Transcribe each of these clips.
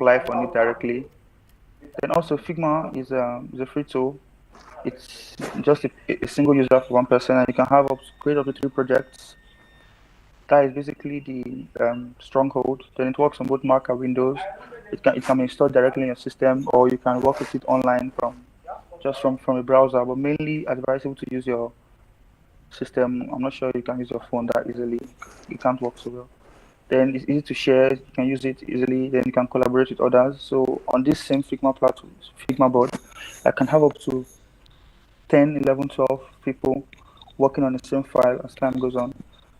work live on it directly. Then also Figma is a free tool. It's just a single user for one person, and you can create up to 3 projects. That is basically the stronghold. Then it works on both Mac and Windows. It can be installed directly in your system, or you can work with it online from a browser. But mainly advisable to use your system. I'm not sure you can use your phone that easily. It can't work so well. Then it's easy to share. You can use it easily. Then you can collaborate with others. So on this same Figma platform, Figma board, I can have up to 10, 11, 12 people working on the same file as time goes on.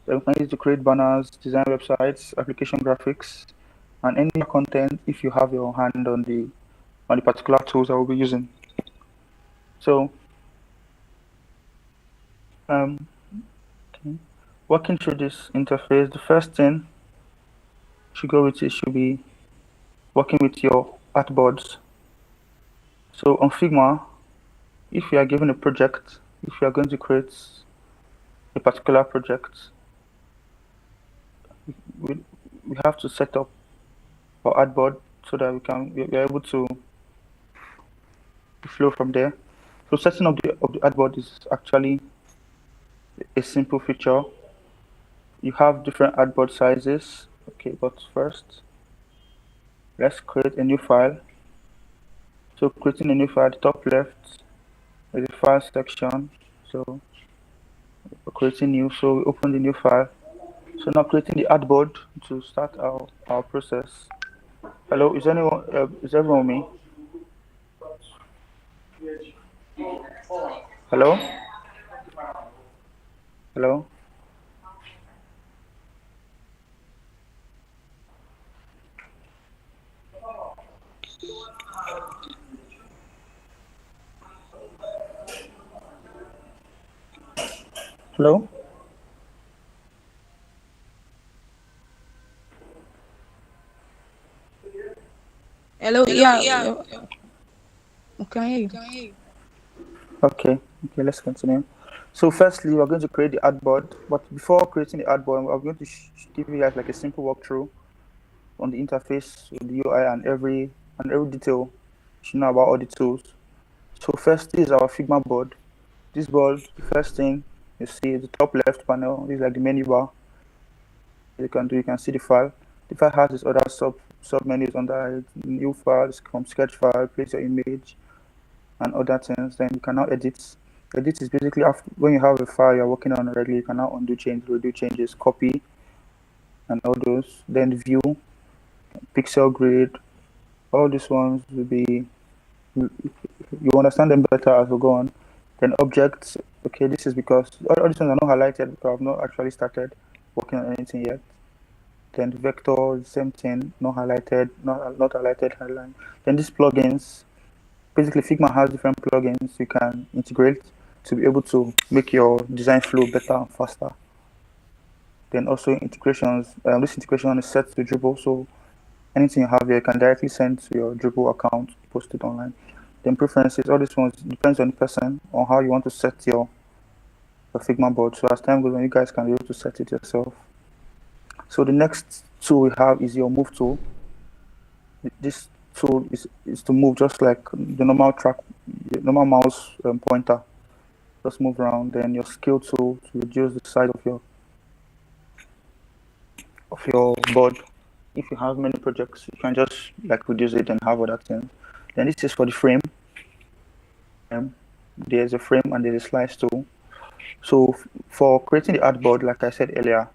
Then we can use it to create banners, design websites, application graphics, and any content if you have your hand on the particular tools I will be using. So okay. Working through this interface, the first thing should go with it should be working with your artboards. So on Figma, if you are given a project, if you are going to create a particular project, we have to set up our artboard so that we are able to flow from there. So setting up the artboard is actually a simple feature. You have different artboard sizes. Okay, but first, let's create a new file. So creating a new file, at the top left is the file section. So we're creating new, so we open the new file. So now creating the artboard to start our process. Hello, is everyone with me? Hello? Hello? Hello? Hello, yeah. Okay. Okay, let's continue. So firstly, we're going to create the artboard, but before creating the artboard, I'm going to give you guys like a simple walkthrough on the interface, the UI, and every detail you should know about all the tools. So first is our Figma board. This board, the first thing you see is the top left panel. This is like the menu bar. You can see the file. The file has its other sub menus under it. New files, from sketch file, place your image, and other things. Then you can now edit. Edit is basically after when you have a file you're working on already, you can now undo changes, redo changes, copy, and all those. Then view, pixel grid, all these ones will be, you understand them better as we go on. Then objects, okay, this is because all these ones are not highlighted because I've not actually started working on anything yet. Then vector, same thing, not highlighted, not highlighted, highlight. Then these plugins, basically Figma has different plugins you can integrate to be able to make your design flow better and faster. Then also integrations, this integration is set to Drupal, so anything you have here you can directly send to your Drupal account, post it online. Then preferences, all these ones depends on the person on how you want to set your Figma board. So as time goes on, you guys can be able to set it yourself. So the next tool we have is your move tool. This tool is to move just like the normal mouse pointer. Just move around. Then your scale tool to reduce the size of your board. If you have many projects, you can just like reduce it and have other things. Then this is for the frame. There's a frame and there's a slice tool. So for creating the artboard, like I said earlier,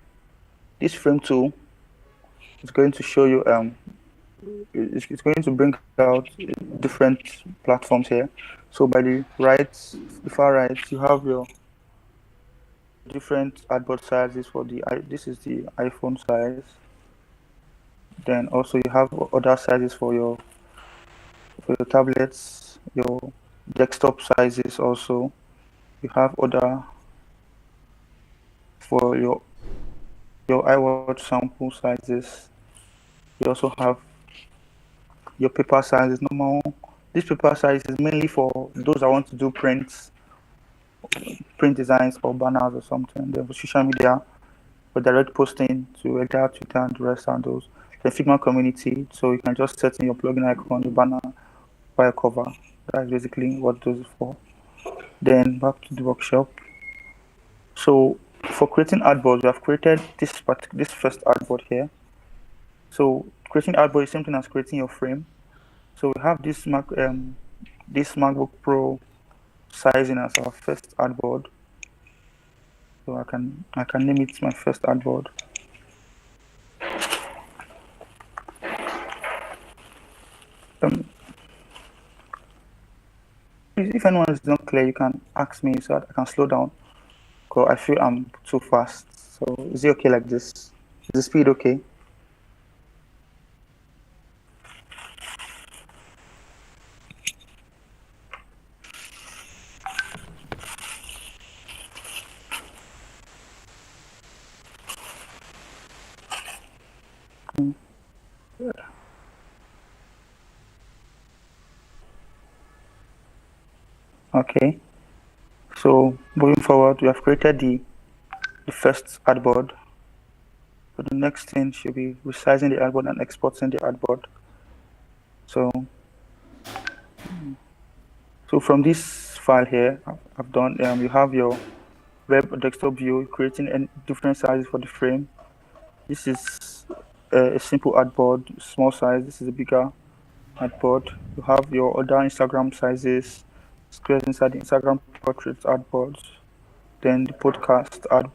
this frame tool is going to show you it's going to bring out different platforms here. So by the far right, you have your different artboard sizes for this is the iPhone size. Then also you have other sizes for your tablets, your desktop sizes also. You have other for your iWatch sample sizes. You also have your paper sizes normal. This paper size is mainly for those that want to do print designs for banners or something. Then for social media, for direct posting to Twitter and the rest of those. the Figma community. So you can just set in your plugin icon, your banner, file cover. That's basically what those are for. Then back to the workshop. So for creating artboards, we have created this first artboard here. So creating artboard is same thing as creating your frame. So we have this MacBook Pro sizing as our first artboard. So I can name it my first artboard. If anyone is not clear, you can ask me so that I can slow down. Because I feel I'm too fast. So is it okay like this? Is the speed okay? Okay. So moving forward, we have created the first artboard. So the next thing should be resizing the artboard and exporting the artboard. So from this file here, I've done. You have your web or desktop view, creating different sizes for the frame. This is a simple artboard, small size. This is a bigger artboard. You have your other Instagram sizes, squares inside the Instagram portrait artboards. Then the podcast artboard.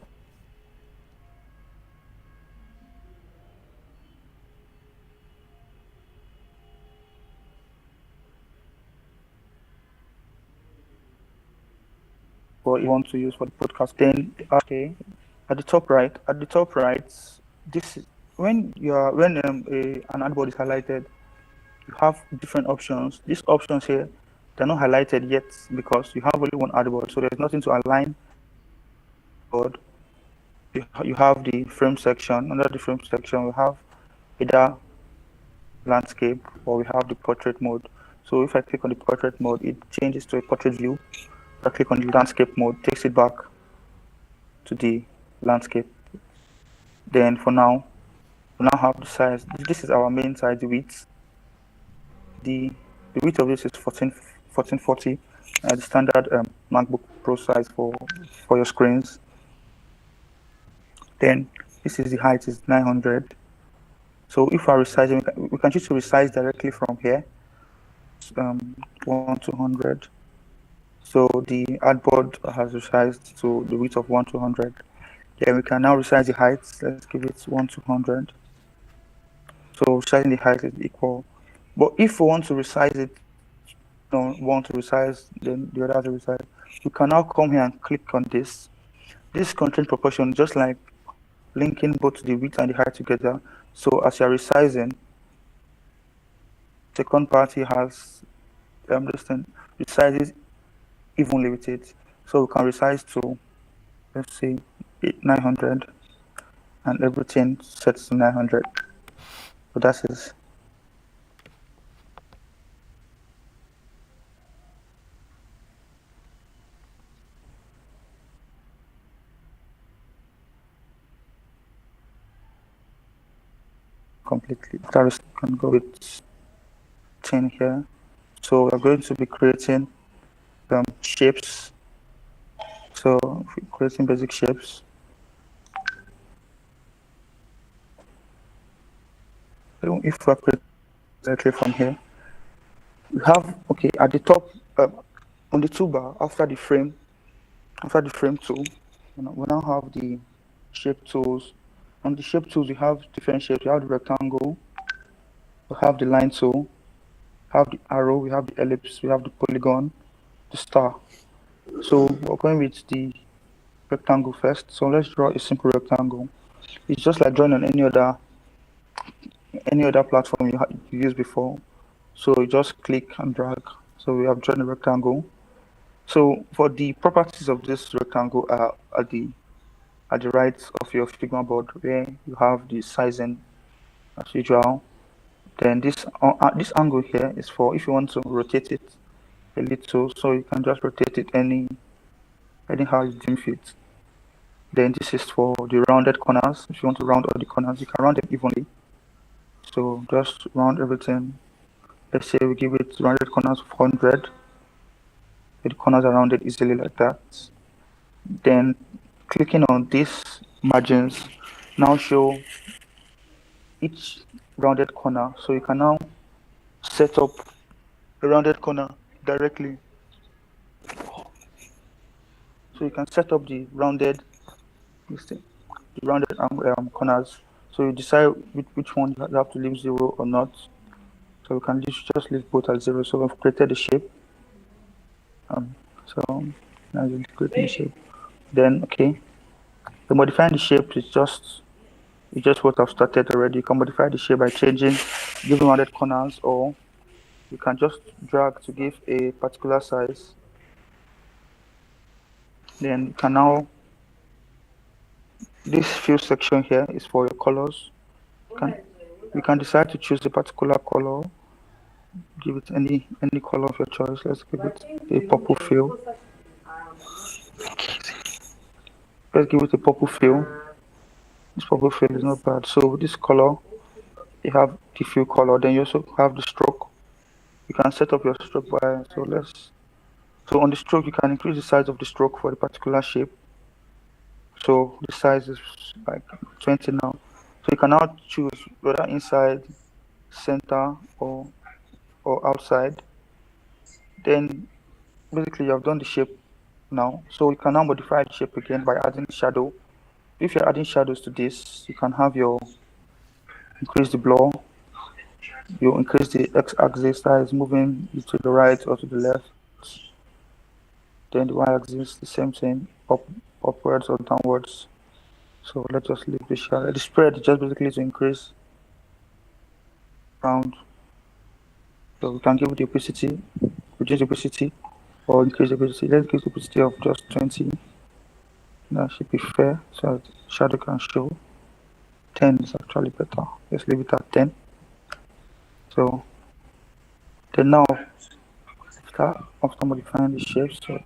You want to use for the podcast. Then okay, at the top right, this is when an artboard is highlighted, you have different options. These options here, they're not highlighted yet because you have only one artboard, so there's nothing to align. Board. You have the frame section. Under the frame section, we have either landscape or we have the portrait mode. So if I click on the portrait mode, it changes to a portrait view. If I click on the landscape mode, takes it back to the landscape. Then for now, we now have the size. This is our main size, the width. The width of this is 1440, the standard MacBook Pro size for your screens. Then this is the height is 900. So if we are resizing, we can choose to resize directly from here. 1:200. So the artboard has resized to the width of 1:200. Then we can now resize the height. Let's give it 1:200. So resizing the height is equal. But if we want to resize it, then the other has to resize. We can now come here and click on this. This constraint proportion, just like linking both the width and the height together. So as you're resizing, second party has this thing resizes evenly with it. So we can resize to, let's say, 900, and everything sets to 900. So that is. Completely. That can go with 10 here. So we're going to be creating shapes. So we're creating basic shapes. If we're creating directly from here, we have at the top on the toolbar after the frame tool, we now have the shape tools. On the shape tools, we have different shapes. We have the rectangle, we have the line tool, we have the arrow, we have the ellipse, we have the polygon, the star. So we're going with the rectangle first. So let's draw a simple rectangle. It's just like drawing on any other platform you used before. So you just click and drag. So we have drawn a rectangle. So for the properties of this rectangle are at the right of your Figma board, where you have the sizing as usual. Then this angle here is for if you want to rotate it a little, so you can just rotate it anyhow you deem fit. Then this is for the rounded corners. If you want to round all the corners, you can round them evenly. So just round everything. Let's say we give it rounded corners of 100. The corners are rounded easily like that. Then clicking on these margins now show each rounded corner. So you can now set up a rounded corner directly. So you can set up the rounded corners. So you decide which one you have to leave 0 or not. So we can just leave both at 0. So we've created the shape. So now you create the shape. Then the modifying the shape is just what I've started already. You can modify the shape by giving rounded corners, or you can just drag to give a particular size. Then you can now, this fill section here is for your colors. You can decide to choose a particular color. Give it any color of your choice. Let's give it a purple fill. Let's give it a purple fill. This purple fill is not bad. So with this color, you have the fill color. Then you also have the stroke. You can set up your stroke by, so on the stroke, you can increase the size of the stroke for the particular shape. So the size is like 20 now. So you can now choose whether inside, center, or outside. Then basically you have done the shape now. So you can now modify the shape again by adding shadow. If you're adding shadows to this, you can have increase the blur. You increase the x-axis size, moving it to the right or to the left. Then the y-axis, the same thing, upwards or downwards. So let's just leave the shadow. The spread just basically to increase round. So we can give it the opacity, reduce the opacity, or increase the opacity. Let's give the opacity of just 20. That should be fair, so the shadow can show. 10 is actually better. Let's leave it at 10. So then now, after modifying the shapes, so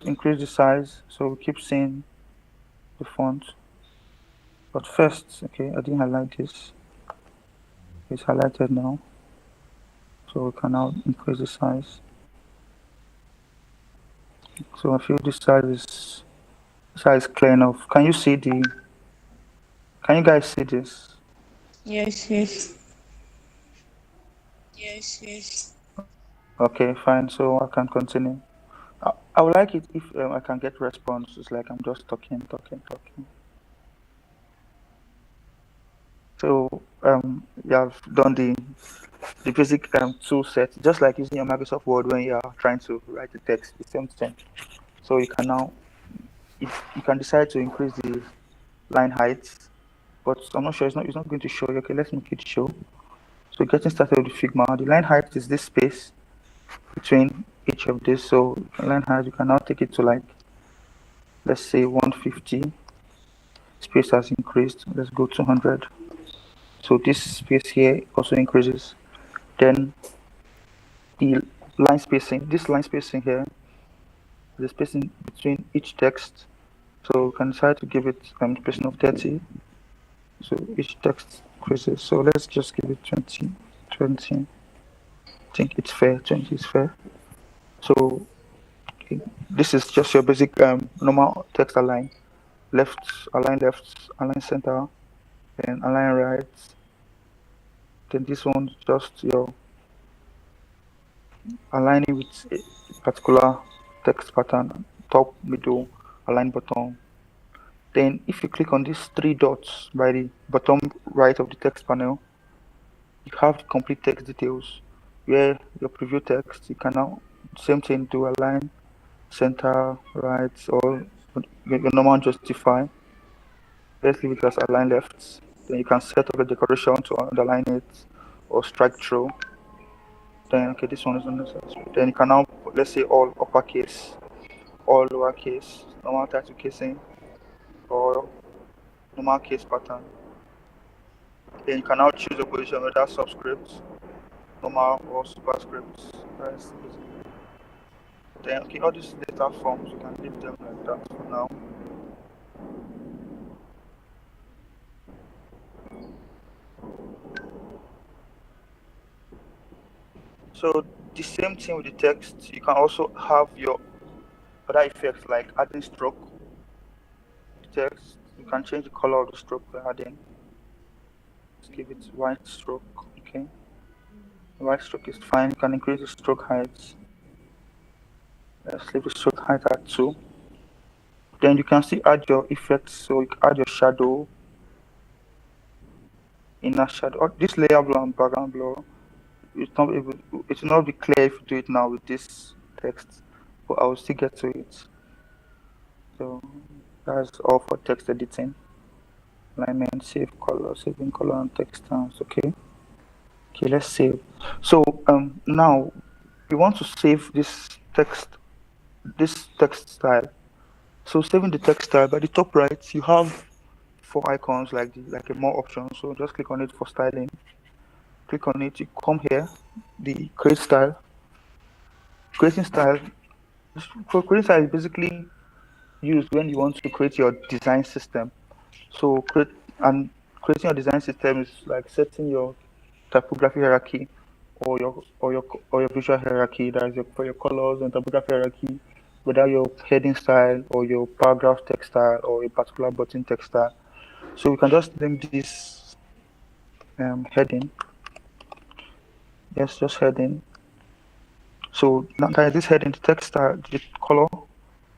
increase the size, so we keep seeing the font. But first, I didn't highlight this. It's highlighted now. So we can now increase the size. So I feel this size is clear enough. Can you guys see this? Yes, yes. Okay, fine. So I can continue. I would like it if I can get response. It's like I'm just talking. So you have done the basic tool set, just like using your Microsoft Word when you are trying to write the text, the same thing. So you can now, you can decide to increase the line height, but I'm not sure it's not going to show you. Okay, let's make it show. So getting started with Figma, the line height is this space between each of this. So line height, you can now take it to like, let's say 150. Space has increased. Let's go 200. So this space here also increases. Then the line spacing, this line spacing here, the spacing between each text So we can decide to give it spacing of 30. So each text increases. So let's just give it 20. I think it's fair. 20 is fair. So okay, this is just your basic normal text align. Left, align center, then align right. Then this one just your aligning with a particular text pattern, top, middle, align bottom. Then if you click on these three dots by the bottom right of the text panel, you have the complete text details where your preview text, you can now same thing to align center, right, or your normal justify. Let's leave it as align left. Then you can set up a decoration to underline it or strike through. Then okay, this one is unnecessary. Then you can now let's say all uppercase, all lowercase, normal title casing, or normal case pattern. Then you can now choose a position whether subscript, normal or superscript. That's easy. Then okay, all these data forms you can leave them like that for now. So the same thing with the text, you can also have your other effects like adding stroke. The text, you can change the color of the stroke by adding. Let's give it white stroke. Okay, the white stroke is fine. You can increase the stroke height. Let's leave the stroke height at 2. Then you can still add your effects. So you can add your shadow, inner shadow, or this layer blur and background blur. It will not be clear if you do it now with this text, but I will still get to it. So that's all for text editing. Alignment, save color, saving color and text terms. Okay, let's save. So now we want to save this text style. So saving the text style, by the top right you have 4 icons like a more option. So just click on it for styling. Click on it, you come here, the create style. Creating style, for creating style is basically used when you want to create your design system. So creating your design system is like setting your typography hierarchy or your visual hierarchy. That is for your colors and typography hierarchy, whether your heading style or your paragraph text style or a particular button text style. So we can just name this heading. Yes, just heading. So now that this heading, the text style, the color,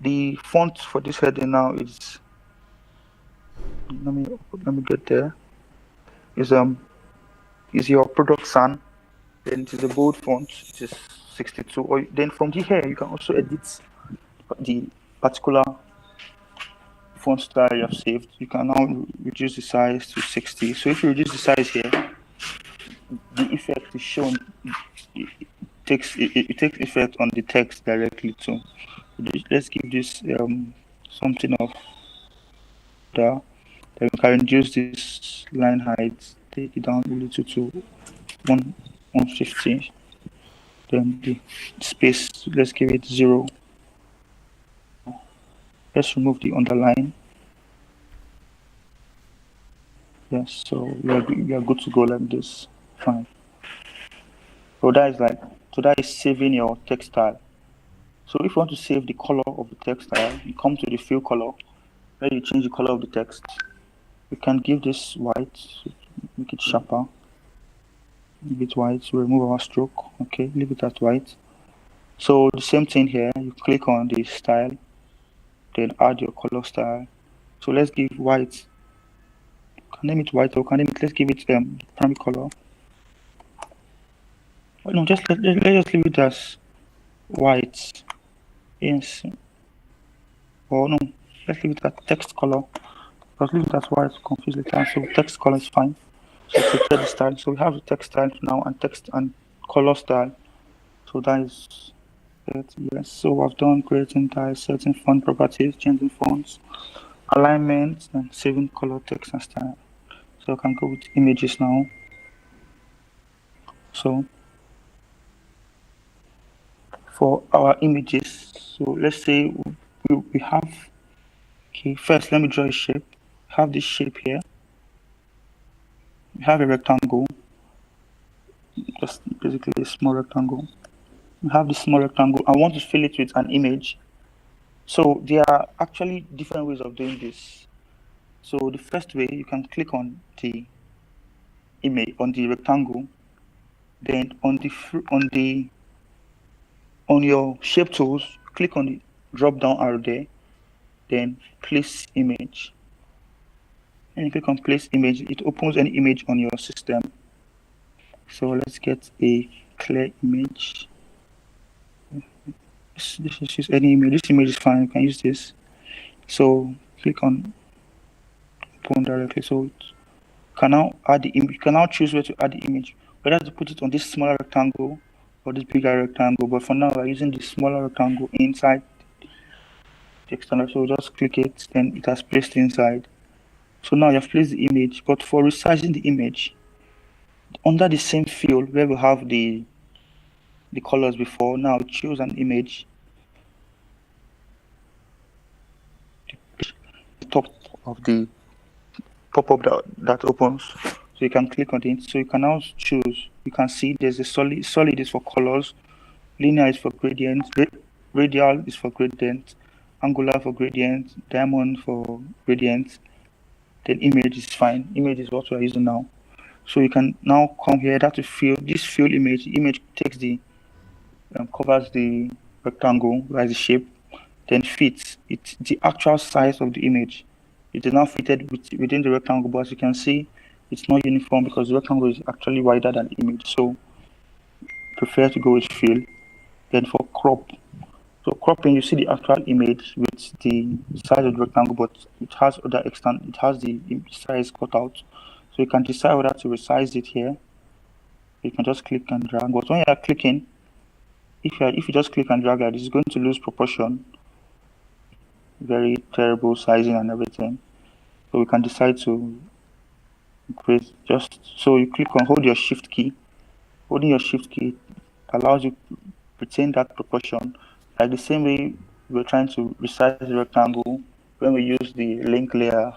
the font for this heading now is, let me get there. Is your product sign. Then it is a bold font, it is 62. Or then from here you can also edit the particular font style you have saved. You can now reduce the size to 60. So if you reduce the size here, the effect is shown. It takes effect on the text directly too. Let's give this something of there. Then we can reduce this line height, take it down a little to 150. Then the space, let's give it 0. Let's remove the underline. Yes, so we are good to go like this. Fine. So that is saving your text style. So if you want to save the color of the text style, you come to the fill color, where you change the color of the text. We can give this white, make it sharper. Leave it white, so remove our stroke. Okay, leave it at white. So the same thing here, you click on the style, then add your color style. So let's give white. Can name it white or can name it, let's give it primary color. Oh, no, let's just leave it as white. Yes. Or no, let's leave it as text color. Let's leave it as white to confuse later. So text color is fine. So prepare the style. So we have the text style now and text and color style. So that is it. Yes. So I've done creating styles, setting font properties, changing fonts, alignment, and saving color, text, and style. So I can go with images now. So for our images, so let's say we have, Okay, first let me draw a shape. Have this shape here. We have a rectangle, just basically a small rectangle. We have this small rectangle. I want to fill it with an image. So there are actually different ways of doing this. So the first way, you can click on the image, on the rectangle, then on your shape tools, click on the drop down arrow there, then place image. And you click on place image, it opens any image on your system. So let's get a clear image. This is just any image. This image is fine. You can use this. So click on open directly. So you can now add the image. You can now choose where to add the image, whether to put it on this smaller rectangle or this bigger rectangle. But for now, we're using the smaller rectangle inside the external. So just click it, then it has placed inside. So now you have placed the image. But for resizing the image, under the same field where we have the colors before, now choose an image. The top of the pop-up that opens, so you can click on it. So you can now choose. You can see there's a solid is for colors, linear is for gradient, radial is for gradient, angular for gradient, diamond for gradient. Then image is fine. Image is what we're using now. So you can now come here that to fill this fill image. The image takes the covers the rectangle, as the shape, then fits it the actual size of the image. It is now fitted within the rectangle, but as you can see, it's not uniform because the rectangle is actually wider than the image. So prefer to go with fill. Then for crop, so cropping, you see the actual image with the size of the rectangle, but it has other extent. It has the size cut out. So you can decide whether to resize it here. You can just click and drag. But when you are clicking, if you just click and drag, it's going to lose proportion. Very terrible sizing and everything. So we can decide to increase. Just so you click on hold your shift key. Holding your shift key allows you to retain that proportion, like the same way we're trying to resize the rectangle when we use the link layer.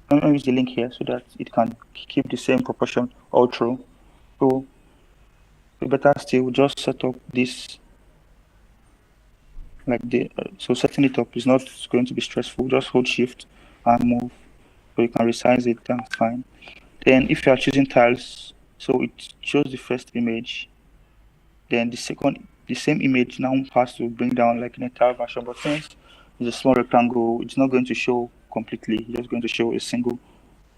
When we use the link here, so that it can keep the same proportion all through. So better still, just set up this like the so setting it up is not going to be stressful. Just hold shift and move, so you can resize it. That's fine. Then if you are choosing tiles, so it shows the first image, then the same image now has to bring down like an entire version. But since it's a small rectangle, it's not going to show completely. It's just going to show a single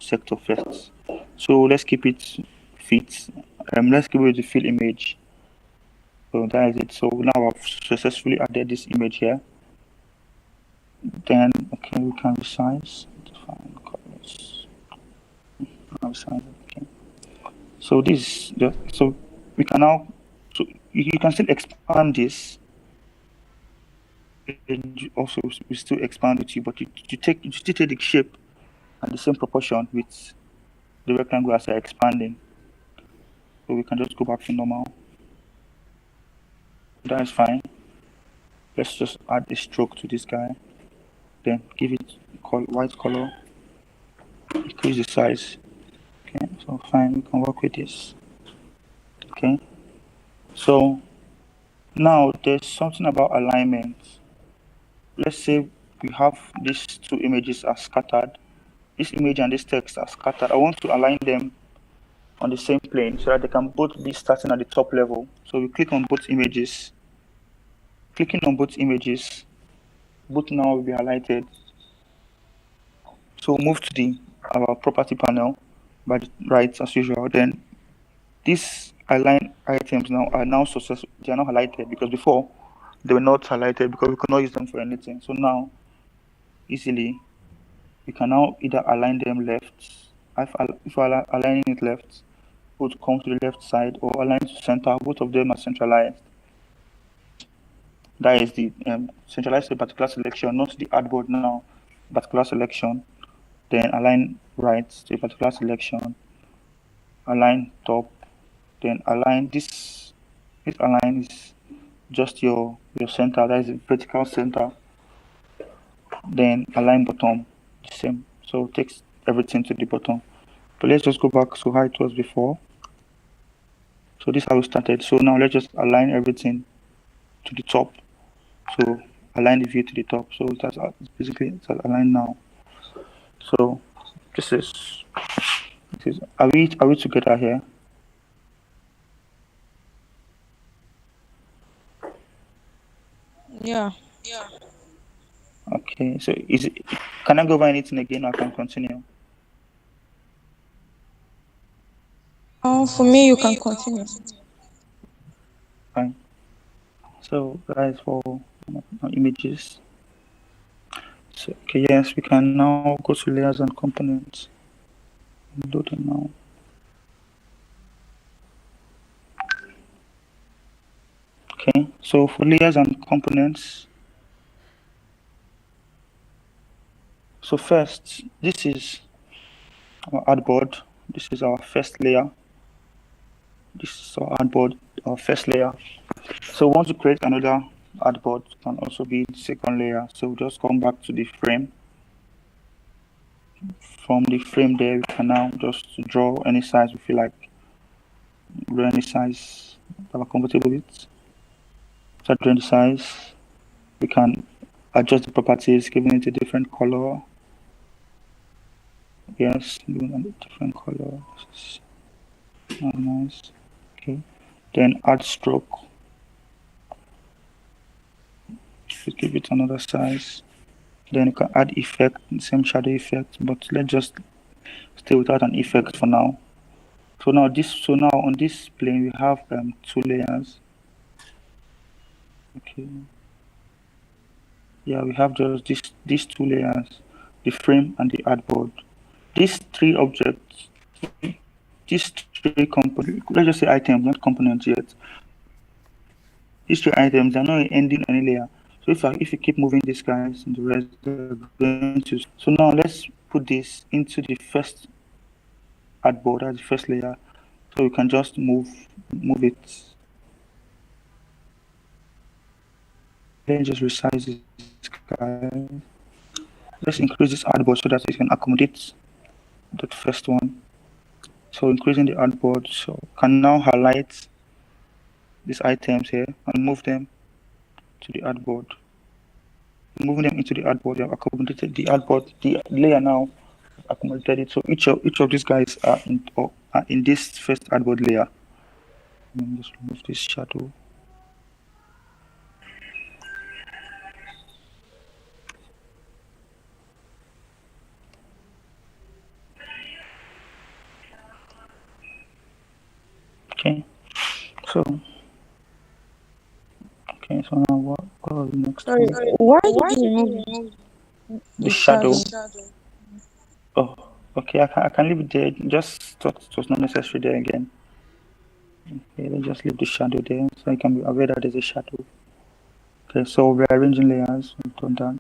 sector first. So let's keep it fit. Let's keep it the fill image. So that is it. So now I've successfully added this image here. Then okay, we can resize. Define colors. Resize. Okay. So this so we can now you can still expand this. And also we still expand it, but you still take the shape and the same proportion with the rectangle as you're expanding. So we can just go back to normal. That is fine. Let's just add a stroke to this guy. Then give it white color. Increase the size. Okay, so fine, we can work with this. Okay. So now there's something about alignment. Let's say we have these two images are scattered. This image and this text are scattered. I want to align them on the same plane so that they can both be starting at the top level. So we click on both images. Clicking on both images, both now will be highlighted. So move to our property panel by the right as usual. Then these align items now are successful. They are now highlighted because before they were not highlighted because we could not use them for anything. So now easily we can now either align them left. If we're aligning it left, both come to the left side, or align to center. Both of them are centralized. That is the centralized a particular selection, not the artboard now, particular selection. Then align right to a particular selection. Align top. Then align this. This align is just your center. That is the vertical center. then align bottom, the same. So it takes everything to the bottom. But let's just go back to how it was before. So this is how we started. So now let's just align everything to the top. So align the view to the top. So that's basically it's aligned now. So this is are we together here? Yeah. Okay. So can I go over anything again or I can continue? For me, you can continue. Fine. So guys, for images. So okay, yes, we can now go to layers and components. Loading now. Okay, so for layers and components, so first, this is our artboard. This is our first layer. This is our artboard, our first layer. So once you create another artboard, can also be the second layer. So just come back to the frame. From the frame there, we can now just draw any size we feel like. Draw any size that we're comfortable with. Start drawing the size. We can adjust the properties, giving it a different color. Yes, giving it a different color. This is not nice. Okay. Then add stroke. Just give it another size. Then you can add effect, same shadow effect, but let's just stay without an effect for now. So now on this plane we have two layers. Okay. Yeah, we have just these two layers, the frame and the artboard. These three objects, these three components, let's just say items, not components yet. These three items are not ending on any layer. So if you keep moving these guys in the rest, they're going to. So now let's put this into the first artboard as the first layer. So we can just move it. Then just resize this guy. Let's increase this artboard so that it can accommodate that first one. So increasing the artboard, so can now highlight these items here and move them to the artboard. Moving them into the artboard, you have accommodated the artboard, the layer now accommodated it. So each of these guys are in this first artboard layer. Just remove this shadow. Okay. So now what are the next Sorry, one? why did you remove The the shadow. shadow? Oh, okay. I can leave it there. Just thought it was not necessary there again. Okay, let's just leave the shadow there so you can be aware that there's a shadow. Okay, so rearranging layers. We've done that.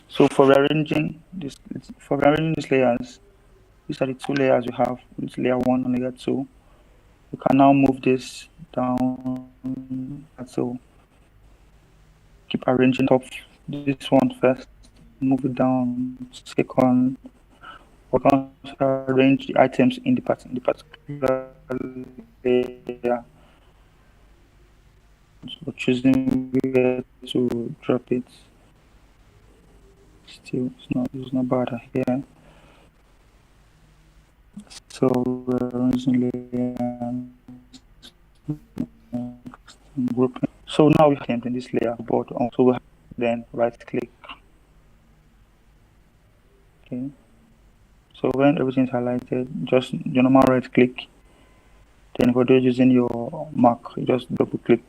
So for rearranging these layers, these are the two layers we have. It's layer 1 and layer 2. We can now move this down. So keep arranging top this one first, move it down second. We're going to arrange the items in the particular layer. So choosing where to drop it. Still, it's not bad here. So we're arranging layers, grouping. So now we have in this layer board. So we have then right click. Okay. So when everything is highlighted, just your normal right click. Then for those using your Mac, you just double click.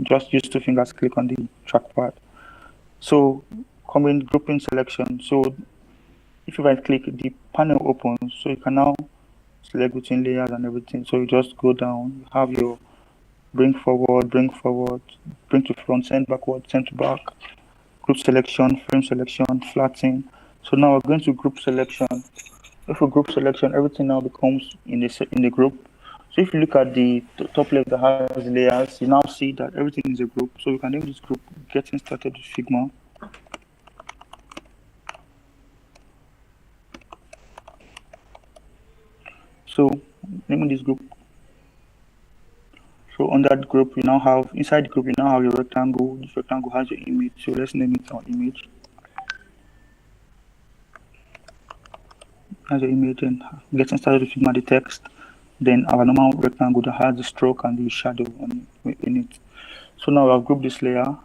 Just use two fingers, click on the trackpad. So come in grouping selection. So if you right click, the panel opens. So you can now select between layers and everything. So you just go down. You have your bring forward, bring to front, send backward, send to back, group selection, frame selection, flatten. So now we're going to group selection. If we group selection, everything now becomes in the group. So if you look at the top left that has layers, you now see that everything is a group. So you can name this group Getting Started with Figma. So name this group. So on that group, you now have inside the group, you now have your rectangle. This rectangle has your image. So let's name it our image. Has your image and getting started with Figma the text. Then our normal rectangle that has the stroke and the shadow in it. So now I've grouped this layer.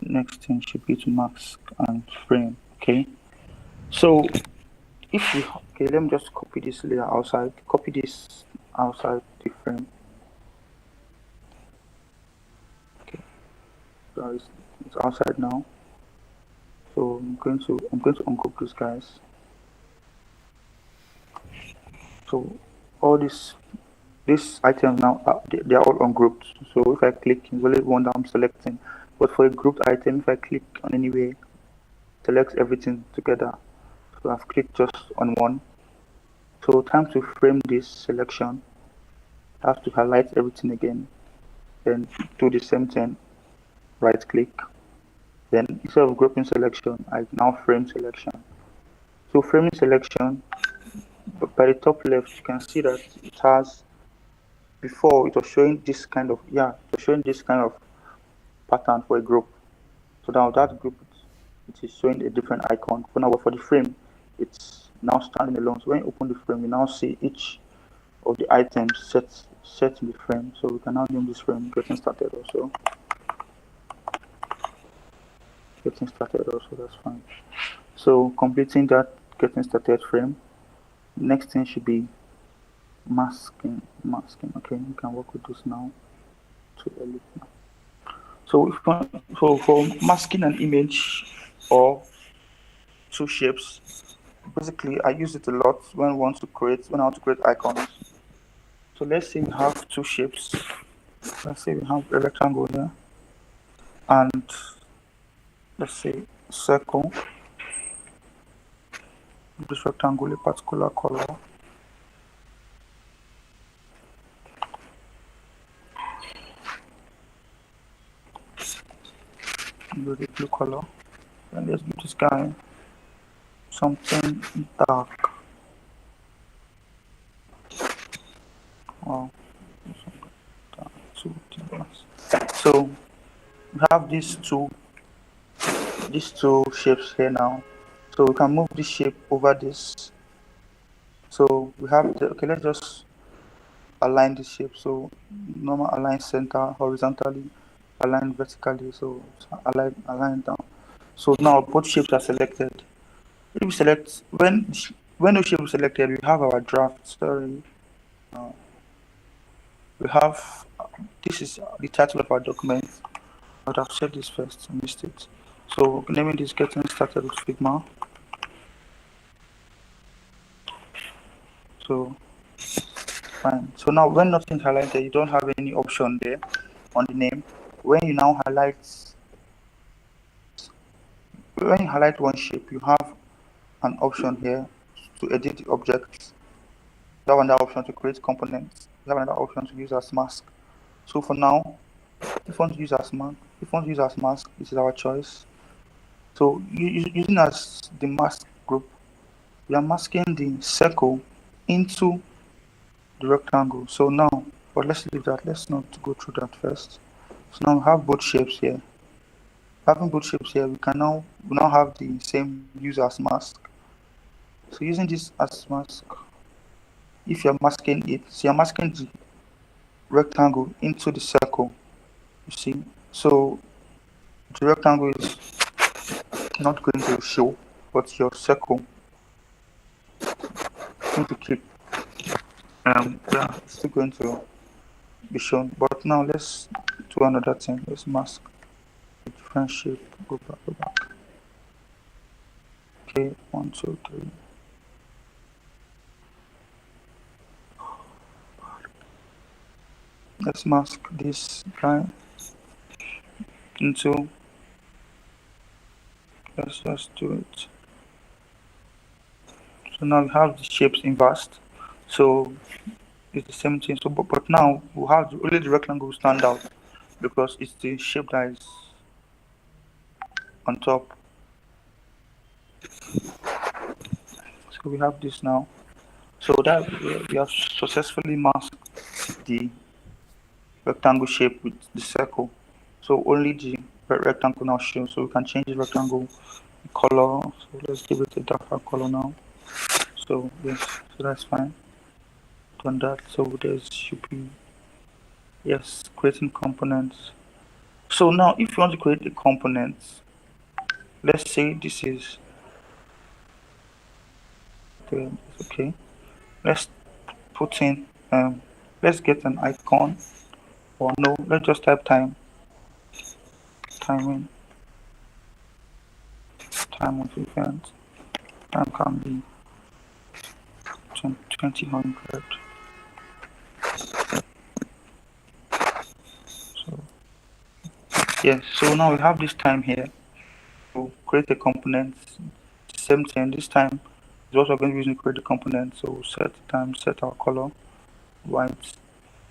Next thing should be to mask and frame. Okay. So if we okay, let me just copy this layer outside. Copy this outside the frame. Okay. So it's outside now. So I'm going to ungroup these guys. So all these items now they are all ungrouped. So if I click, it's only one that I'm selecting. But for a grouped item, if I click on anywhere, select everything together. So I've clicked just on one. So time to frame this selection. I have to highlight everything again. Then do the same thing. Right click. Then instead of grouping selection, I now frame selection. So framing selection, by the top left, you can see that it has, before it was showing this kind of pattern for a group. So now that group, it is showing a different icon. For now, for the frame, it's now standing alone. So when you open the frame, you now see each of the items set in the frame. So we can now name this frame getting started also. Getting started also, that's fine. So completing that getting started frame, next thing should be masking. Okay, we can work with this now. Too early now. So for masking an image or two shapes, basically I use it a lot when I want to create icons. So let's say we have two shapes. Let's say we have a rectangle here and let's say circle. This rectangle a particular color. With a blue color. And let's give this guy something dark. Wow. So we have these two shapes here now. So we can move this shape over this. So we have okay, let's just align the shape. So normal align center horizontally, align vertically. So align down. So now both shapes are selected. If we select when no shape is selected, we have our draft. Sorry. We have this is the title of our document. But I've said this first, I missed it. So naming this getting started with Figma. So fine. So now when nothing's highlighted, you don't have any option there on the name. When you highlight one shape, you have an option here to edit the objects. You have another option to create components. You have another option to use as mask. So for now, if you want to use as mask, this is our choice. So using as the mask group, we are masking the circle into the rectangle. So now, but let's leave that. Let's not go through that first. So now we have both shapes here. Having both shapes here, we now have the same use as mask. So using this as mask, if you're masking it, so you're masking the rectangle into the circle. You see, so the rectangle is not going to show, but your circle is going to keep. It's still going to be shown. But now let's do another thing. Let's mask a different shape. Go back. Okay, 1, 2, 3. Let's mask this guy into. Let's just do it. So now we have the shapes inversed. So it's the same thing. So but now we have only the rectangle stand out because it's the shape that is on top. So we have this now. So that we have successfully masked the rectangle shape with the circle. So only the rectangle now shows. So we can change the rectangle color. So let's give it a darker color now. So yes, so that's fine. Done that. So there should be, yes, creating components. So now if you want to create a component, let's say this is okay. Let's put in let's get an icon, or no, let's just type timing time of event. Time can be 2000. So yes, so now we have this time here to create a component. Same thing this time is also going to be using create a component. So set time, set our color white.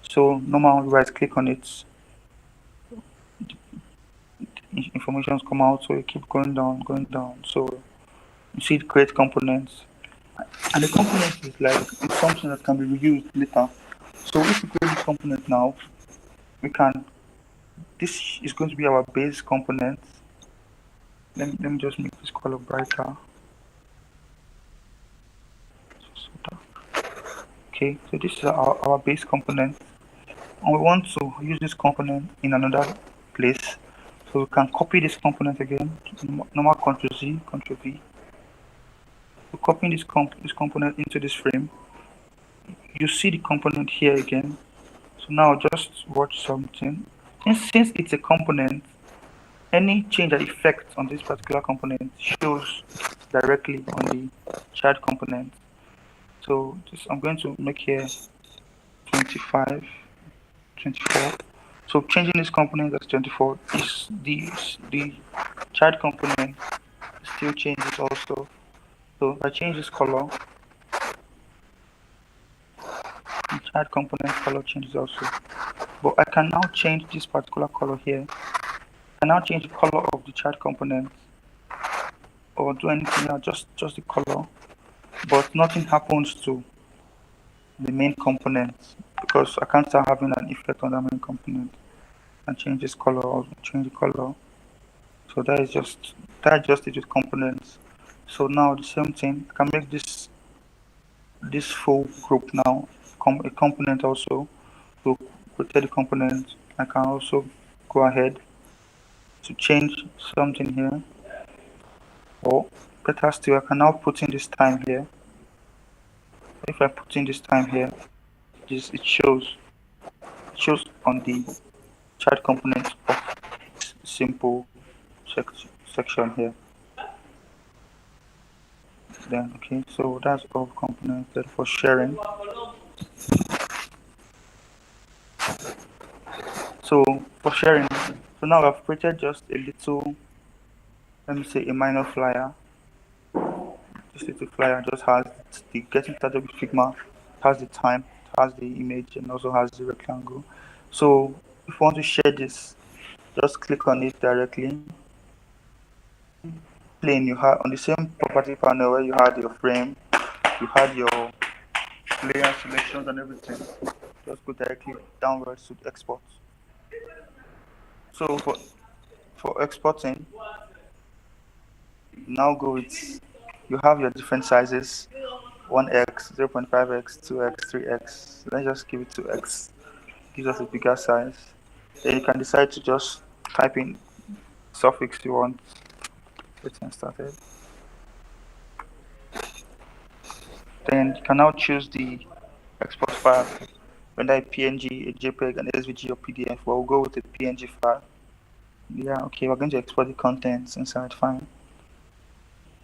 So normal right click on it, informations come out, so you keep going down. So you see the create components, and the component is like it's something that can be reused later. So if we create this component now, we can, this is going to be our base component. Let me just make this color brighter. Okay, so this is our base component, and we want to use this component in another place. So we can copy this component again, normal Ctrl Z, Ctrl V. So copying this component into this frame, you see the component here again. So now just watch something. And since it's a component, any change that affects on this particular component shows directly on the child component. So this, I'm going to make here 25, 24. So changing this component as 24 is the child component still changes also. So if I change this color, the child component color changes also. But I can now change this particular color here. I can now change the color of the child component or do anything else, just the color. But nothing happens to the main component because I can't start having an effect on the main component. And change this color or change the color. So that just it with components. So now the same thing, I can make this full group now a component also. So create the component. I can also go ahead to change something here, or better still, I can now put in this time here. If I put in this time here, it shows on the chart component of simple section here. Then okay, so that's all components there for sharing. So for sharing, so now I've created just a little, let me say a minor flyer. This little flyer just has the getting started with Figma, has the time, has the image, and also has the rectangle. So if you want to share this, just click on it directly. Plane you had on the same property panel where you had your frame, you had your layer selections and everything. Just go directly downwards to export. So for exporting, now go with, you have your different sizes, 1x, 0.5x, 2x, 3x. Let's just give it 2x. Gives us a bigger size. Then you can decide to just type in suffix you want. Getting started. Then you can now choose the export file, whether a PNG, a JPEG, an SVG, or PDF. We'll go with a PNG file. Yeah, okay, we're going to export the contents inside. Fine.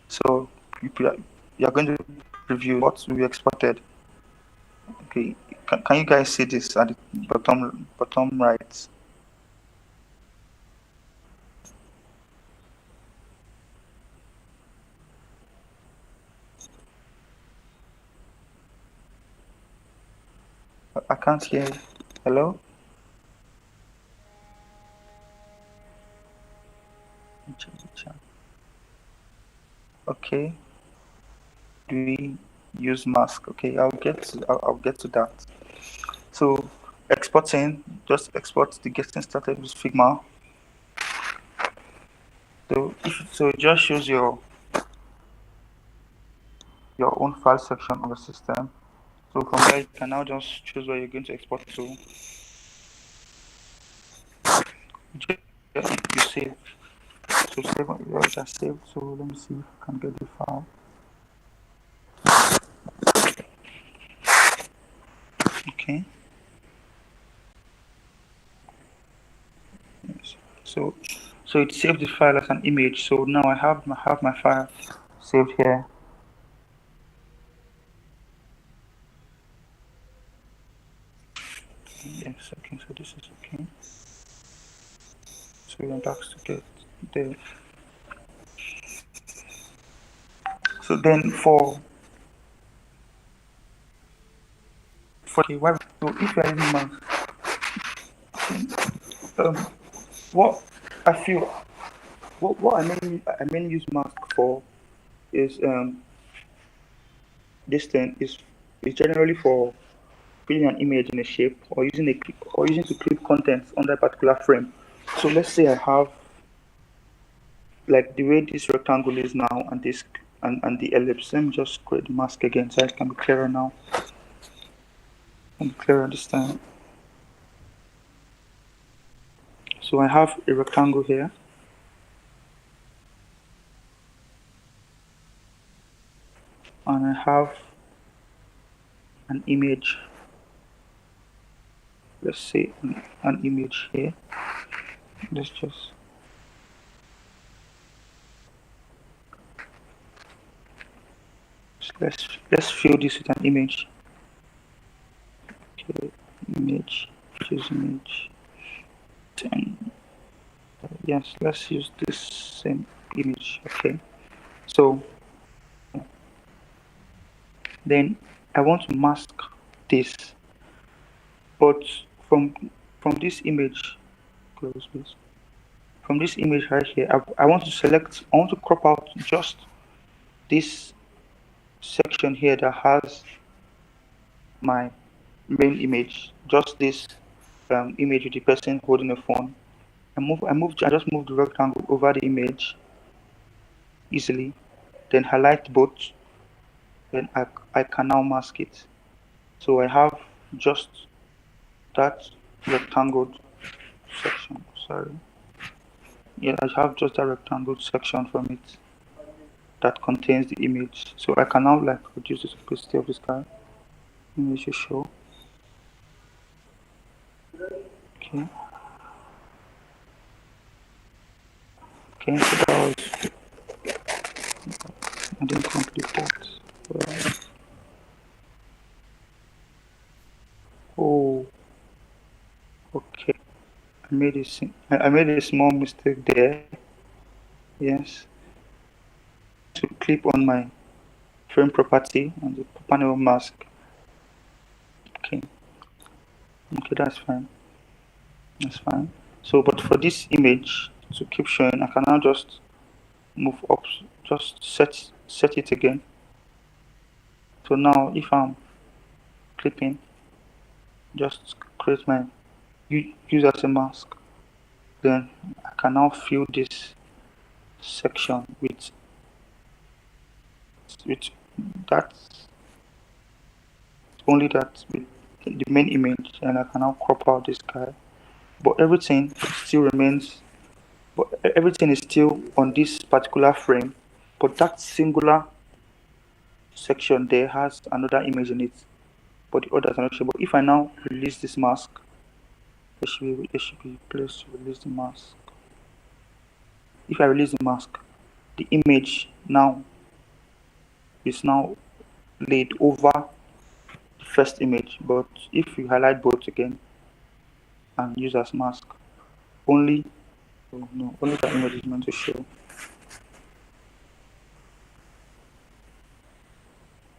So you're going to preview what we exported. Okay, can you guys see this at the bottom right? I can't hear you. Hello? Okay. Do we use mask. Okay, I'll get to that. So exporting, just export the getting started with Figma. So it just shows your own file section on the system. So from there you can now just choose where you're going to export to. You save. So save it as saved. So let me see if I can get the file. Okay. Yes. So it saved the file as an image. So now I have my file saved here. Yes. Okay. So this is okay. So we're back to get the. So then for the web. So if you're using mouse, um, what I feel what I mainly use mask for is this thing is generally for putting an image in a shape or using to clip content under a particular frame. So let's say I have like the way this rectangle is now and this and the ellipse. Let me just create the mask again so it can be clearer now. Can be clearer this time. So I have a rectangle here. And I have an image. Let's say an image here. Let's fill this with an image. Okay, image, choose image. 10. Yes, let's use this same image. Okay. So then I want to mask this, but from from this image, close this. From this image right here, I want to select. I want to crop out just this section here that has my main image, just this image with the person holding a phone. I just move the rectangle over the image easily, then highlight both, then I can now mask it. So I have just that rectangle section. Sorry. Yeah, I have just a rectangle section from it that contains the image. So I can now like reduce the opacity of this guy. Image to show. Okay. Okay, so that was I didn't complete that. Well, oh, okay. I made a small mistake there. Yes. To clip on my frame property on the panel mask. Okay. Okay, that's fine. That's fine. So, but for this image to keep showing, I can now just move up, just set it again. So now, if I'm clipping, just create my use as a mask. Then I can now fill this section with that only that with the main image, and I can now crop out this guy. But everything still remains. But everything is still on this particular frame. But that singular section there has another image in it. But the others are not sure. But if I now release this mask, there should be a place to release the mask. If I release the mask, the image now is now laid over the first image. But if you highlight both again and use as mask, only oh no, only the image is meant to show.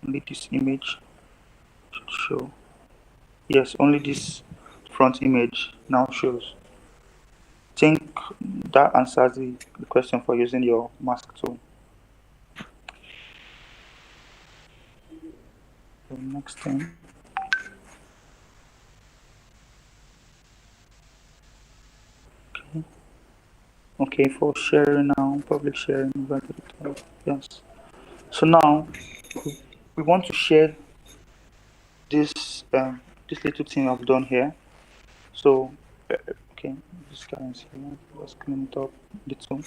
Only this image should show. Yes, only this front image now shows. Think that answers the question for using your mask tool. So next thing. Okay. Okay, for sharing now, public sharing, invited to talk. Yes. So now we want to share this little thing I've done here. So okay, this guy is here. Let's clean it up a little.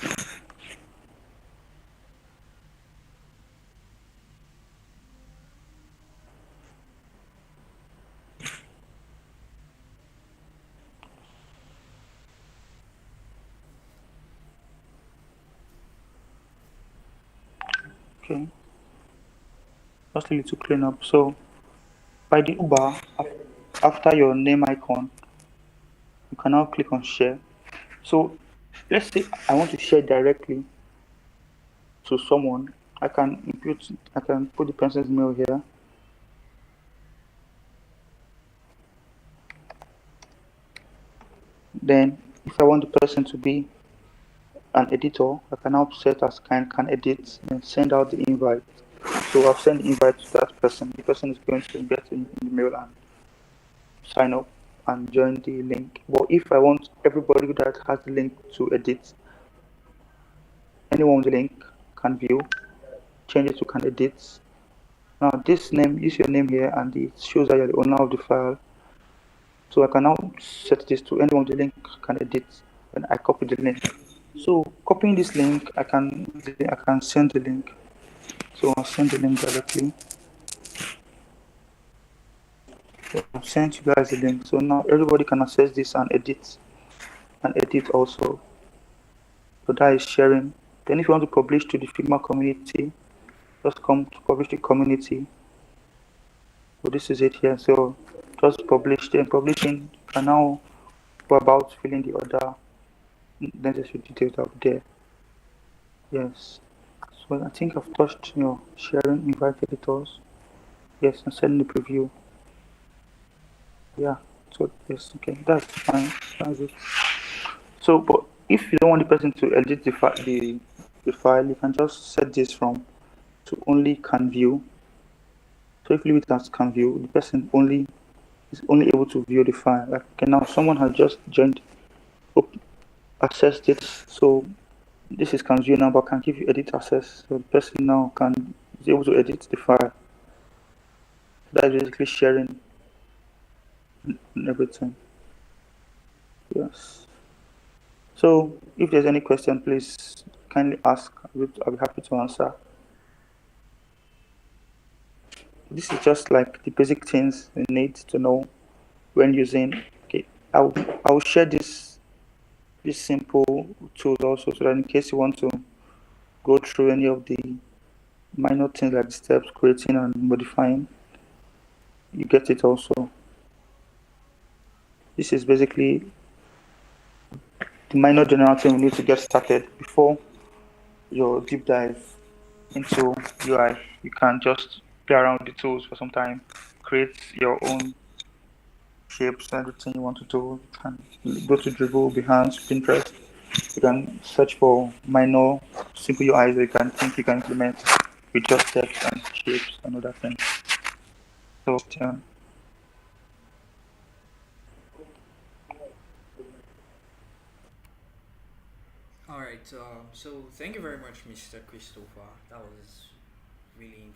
Okay, just a little clean up. So by the Uber, after your name icon, you can now click on share. So let's say I want to share directly to someone. I can put the person's mail here. Then if I want the person to be an editor, I can now set as can edit and send out the invite. So I'll send the invite to that person. The person is going to get in the mail and sign up and join the link. But if I want everybody that has the link to edit, anyone with the link can view, change it to can edit. Now this name, use your name here and it shows that you're the owner of the file. So I can now set this to anyone with the link can edit and I copy the link. So copying this link, I can send the link. So I'll send the link directly. So I've sent you guys the link. So now everybody can access this and edit also. So that is sharing. Then if you want to publish to the Figma community, just come to publish the community. So this is it here. So just publish. Then publishing, you can now go about filling the other necessary details out there. Yes. So I think I've touched your sharing invite editors. Yes, and sending the preview. Yeah. So yes, okay, that's fine. That's it. So, but if you don't want the person to edit the file, you can just set this from to only can view. So if you leave it as can view, the person only is only able to view the file. Like okay, now someone has just joined, accessed it. So this is can view now, but can give you edit access. So the person now can is able to edit the file. That is basically sharing everything. Yes. So if there's any question, please kindly ask. I'll be happy to answer. This is just like the basic things you need to know when using. Okay, I'll share this simple tools also so that in case you want to go through any of the minor things like steps creating and modifying, you get it also. This is basically the minor general thing we need to get started before your deep dive into UI. You can just play around with the tools for some time, create your own shapes, everything you want to do. You can go to Dribble, Behance, Pinterest. You can search for minor, simple UIs that you can think you can implement with just text and shapes and other things. So, All right. So thank you very much, Mr. Christopher. That was really